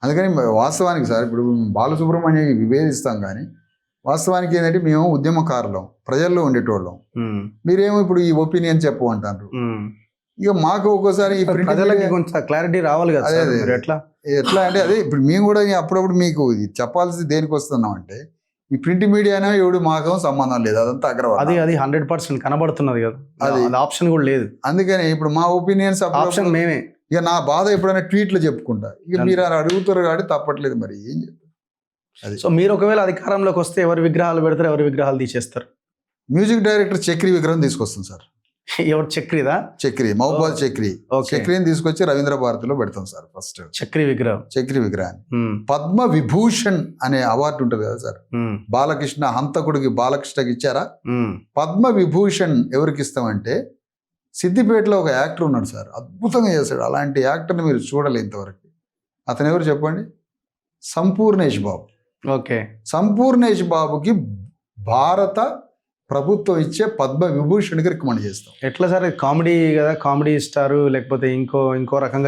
అందుకని వాస్తవానికి సార్ ఇప్పుడు బాలసుబ్రహ్మణ్యం విభేదిస్తాం కానీ వాస్తవానికి ఏంటంటే మేము ఉద్యమకారులం, ప్రజల్లో ఉండేటోళ్ళం. మీరేమో ఇప్పుడు ఈ ఒపీనియన్ చెప్పు అంటారు. ఇక మాకు ఒక్కోసారి ఈ ప్రజలకి కొంచెం క్లారిటీ రావాలి కదా. ఎట్లా అంటే అదే ఇప్పుడు మేము కూడా అప్పుడప్పుడు మీకు చెప్పాల్సింది దేనికి వస్తున్నాం అంటే ఈ ప్రింట్ మీడియానే ఎవడు మాకు సంబంధం లేదు, అదంతా అగ్రవాదం. అది 100% కనబడుతున్నది కదా, అది ఆప్షన్ కూడా లేదు. అందుకని ఇప్పుడు మా ఒపీనియన్స్ ఆప్షన్ మేమే. ఇక నా బాధ ఎప్పుడైనా ట్వీట్లు చెప్పుకుంటా, ఇక మీరు అడుగుతారు కాబట్టి తప్పట్లేదు. మరి ఏం చెప్తారు అది. సో మీరు ఒకవేళ అధికారంలోకి వస్తే ఎవరి విగ్రహాలు పెడతారు, ఎవరి విగ్రహాలు తీసేస్తారు? మ్యూజిక్ డైరెక్టర్ చక్రి విగ్రహం తీసుకొస్తాం సార్. ఎవరు? చక్రిదా? చక్రి, మహబూబాద్ చక్రి. చక్రిని తీసుకొచ్చి రవీంద్ర భారతిలో పెడతాం సార్. ఫస్ట్ చక్రి విగ్రహం, చక్రి విగ్రహాన్ని. పద్మ విభూషణ్ అనే అవార్డు ఉంటుంది కదా సార్, బాలకృష్ణ హంతకుడికి బాలకృష్ణకి ఇచ్చారా? పద్మ విభూషణ్ ఎవరికి ఇస్తామంటే సిద్దిపేటలో ఒక యాక్టర్ ఉన్నాడు సార్, అద్భుతంగా చేశాడు. అలాంటి యాక్టర్ని మీరు చూడలే ఇంతవరకు. అతను ఎవరు చెప్పండి? సంపూర్ణేష్ బాబు. ఓకే. సంపూర్ణేష్ బాబుకి భారత ప్రభుత్వం ఇచ్చే పద్మ విభూషణ్కి రికమెండ్ చేస్తాం. ఎట్లా సార్? కామెడీ కదా, కామెడీ స్టారు లేకపోతే ఇంకో రకంగా